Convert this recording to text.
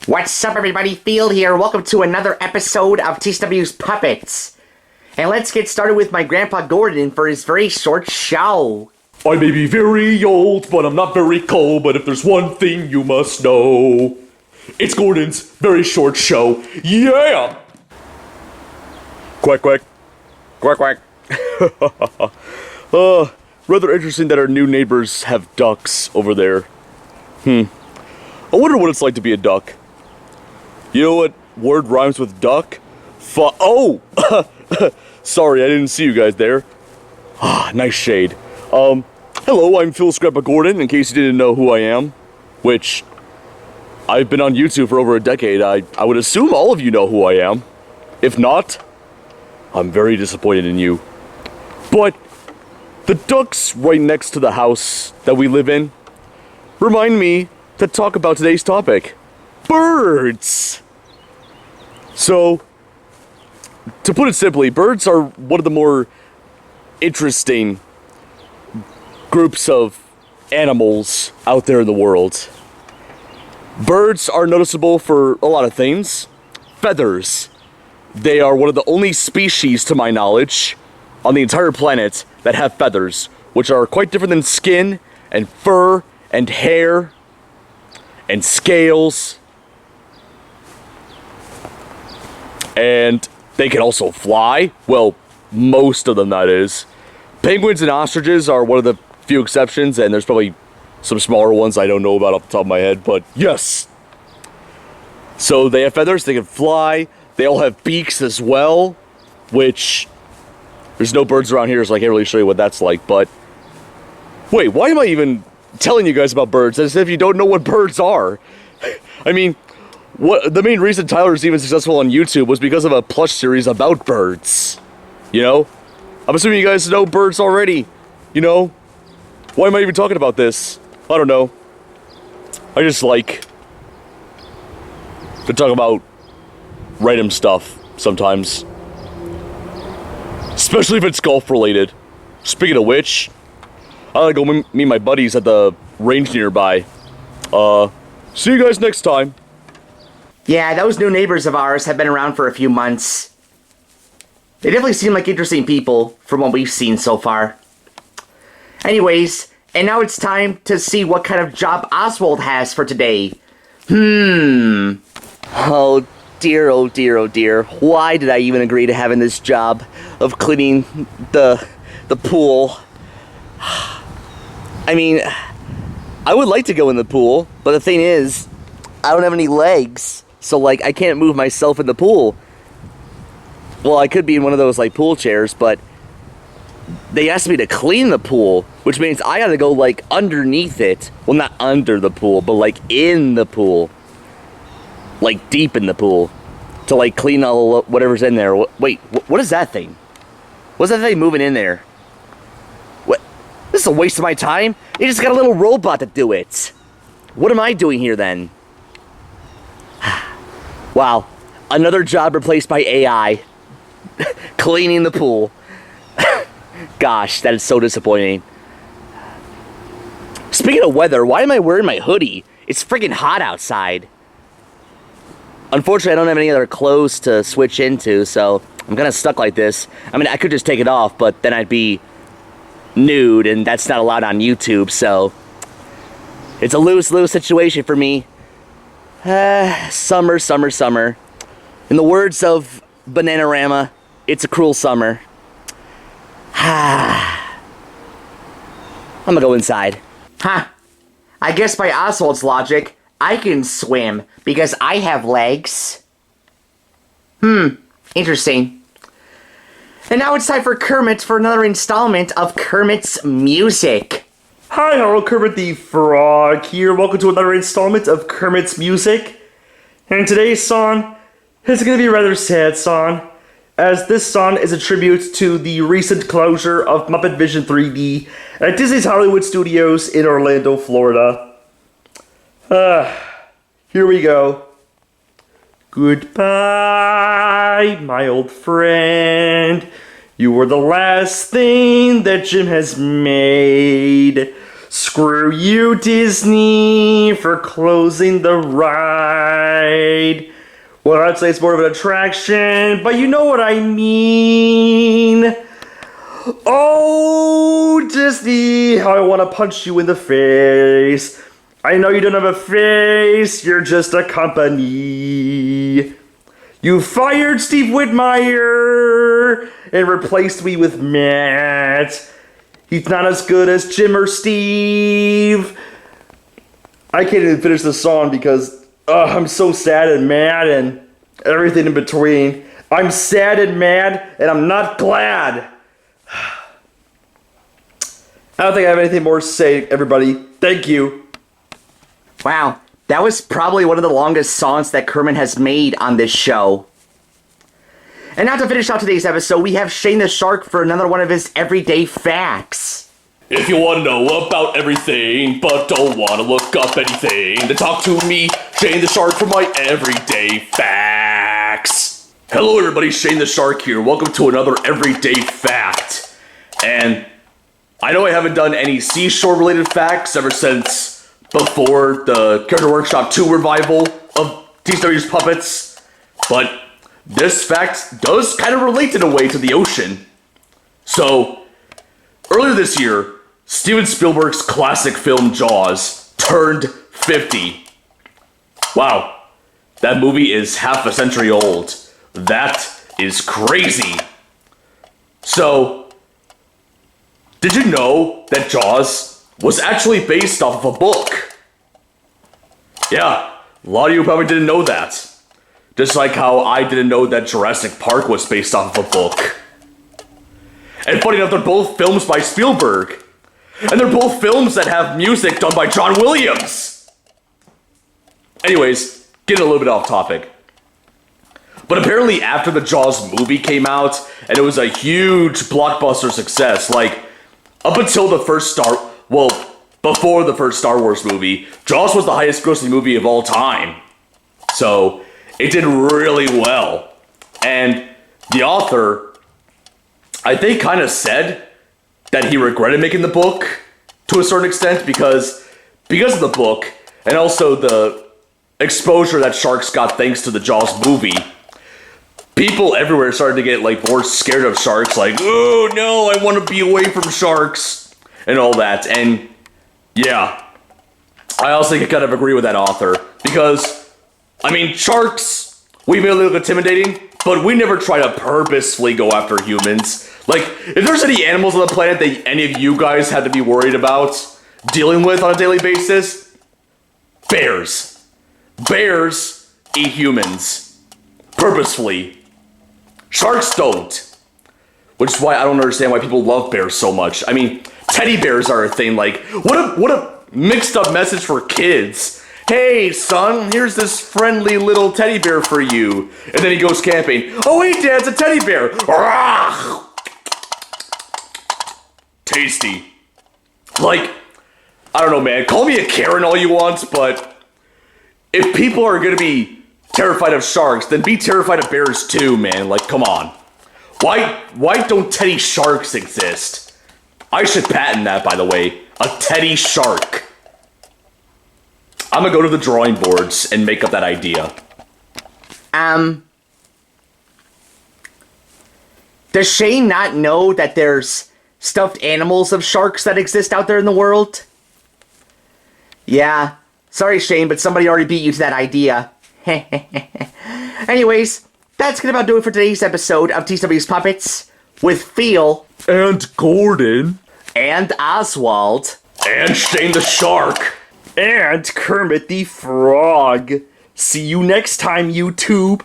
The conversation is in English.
What's up, everybody? Field here. Welcome to another episode of TCW's Puppets. And let's get started with my Grandpa Gordon for his very short show. I may be very old, but I'm not very cold. But if there's one thing you must know, it's Gordon's very short show. Yeah! Quack, quack. Quack, quack. Rather interesting that our new neighbors have ducks over there. I wonder what it's like to be a duck. You know what word rhymes with duck? Oh! Sorry, I didn't see you guys there. Ah, nice shade. Hello, I'm Phil Scrappa Gordon, in case you didn't know who I am. Which, I've been on YouTube for over a decade. I would assume all of you know who I am. If not, I'm very disappointed in you. But, the ducks right next to the house that we live in remind me to talk about today's topic. Birds! So, to put it simply, birds are one of the more interesting groups of animals out there in the world. Birds are noticeable for a lot of things. Feathers. They are one of the only species, to my knowledge, on the entire planet that have feathers, which are quite different than skin and fur and hair and scales. And they can also fly. Well, most of them, that is. Penguins and ostriches are one of the few exceptions, and there's probably some smaller ones I don't know about off the top of my head, but yes. So they have feathers, they can fly, they all have beaks as well, which there's no birds around here, so I can't really show you what that's like, but wait, why am I even telling you guys about birds as if you don't know what birds are? I mean, the main reason Tyler's even successful on YouTube was because of a plush series about birds. You know? I'm assuming you guys know birds already. You know? Why am I even talking about this? I don't know. I just like to talk about random stuff sometimes. Especially if it's golf related. Speaking of which, I like to go meet my buddies at the range nearby. See you guys next time. Yeah, those new neighbors of ours have been around for a few months. They definitely seem like interesting people from what we've seen so far. Anyways, and now it's time to see what kind of job Oswald has for today. Oh dear, oh dear, oh dear. Why did I even agree to having this job of cleaning the pool? I mean, I would like to go in the pool, but the thing is, I don't have any legs. So, like, I can't move myself in the pool. Well, I could be in one of those, like, pool chairs, but they asked me to clean the pool, which means I gotta go, like, underneath it. Well, not under the pool, but, like, in the pool. Like, deep in the pool. To, like, clean all whatever's in there. Wait, what is that thing? What's that thing moving in there? What? This is a waste of my time. You just got a little robot to do it. What am I doing here, then? Wow, another job replaced by AI. Cleaning the pool. Gosh, that is so disappointing. Speaking of weather, why am I wearing my hoodie? It's freaking hot outside. Unfortunately, I don't have any other clothes to switch into, so I'm kind of stuck like this. I mean, I could just take it off, but then I'd be nude, and that's not allowed on YouTube, so it's a lose-lose situation for me. Summer, summer, summer. In the words of Bananarama, it's a cruel summer. I'm gonna go inside. Huh. I guess by Oswald's logic, I can swim because I have legs. Interesting. And now it's time for Kermit for another installment of Kermit's Music. Hi, hello, Kermit the Frog here. Welcome to another installment of Kermit's Music. And today's song is going to be a rather sad song, as this song is a tribute to the recent closure of Muppet Vision 3D at Disney's Hollywood Studios in Orlando, Florida. Here we go. Goodbye, my old friend. You were the last thing that Jim has made. Screw you, Disney, for closing the ride. Well, I'd say it's more of an attraction, but you know what I mean. Oh, Disney, how I want to punch you in the face. I know you don't have a face, you're just a company. You fired Steve Whitmire and replaced me with Matt. He's not as good as Jim or Steve. I can't even finish the song because I'm so sad and mad and everything in between. I'm sad and mad and I'm not glad. I don't think I have anything more to say, everybody. Thank you. Wow, that was probably one of the longest songs that Kermit has made on this show. And now to finish out today's episode, we have Shane the Shark for another one of his everyday facts. If you want to know about everything, but don't want to look up anything, then talk to me, Shane the Shark, for my everyday facts. Hello everybody, Shane the Shark here. Welcome to another everyday fact. And I know I haven't done any seashore-related facts ever since before the Character Workshop 2 revival of TCW's Puppets, but this fact does kind of relate in a way to the ocean. So, earlier this year, Steven Spielberg's classic film Jaws turned 50. Wow, that movie is half a century old. That is crazy. So, did you know that Jaws was actually based off of a book? Yeah, a lot of you probably didn't know that. Just like how I didn't know that Jurassic Park was based off of a book. And funny enough, they're both films by Spielberg. And they're both films that have music done by John Williams. Anyways, getting a little bit off topic. But apparently after the Jaws movie came out, and it was a huge blockbuster success, like, up until the first before the first Star Wars movie, Jaws was the highest grossing movie of all time. So, it did really well. And the author, I think, kind of said that he regretted making the book to a certain extent because of the book and also the exposure that sharks got thanks to the Jaws movie. People everywhere started to get like more scared of sharks, like, oh no, I want to be away from sharks and all that. And yeah, I also kind of agree with that author because, I mean, sharks, we may look intimidating, but we never try to purposefully go after humans. Like, if there's any animals on the planet that any of you guys had to be worried about dealing with on a daily basis, bears. Bears eat humans. Purposefully. Sharks don't. Which is why I don't understand why people love bears so much. I mean, teddy bears are a thing. Like, what a mixed up message for kids. Hey, son, here's this friendly little teddy bear for you. And then he goes camping. Oh, hey, Dad, it's a teddy bear. Arrgh! Tasty. Like, I don't know, man. Call me a Karen all you want, but if people are going to be terrified of sharks, then be terrified of bears too, man. Like, come on. Why don't teddy sharks exist? I should patent that, by the way. A teddy shark. I'm gonna go to the drawing boards and make up that idea. Does Shane not know that there's stuffed animals of sharks that exist out there in the world? Yeah. Sorry, Shane, but somebody already beat you to that idea. Anyways, that's gonna about do it for today's episode of TCW's Puppets with Phil And Gordon. and Oswald. And Shane the Shark. And Kermit the Frog. See you next time, YouTube.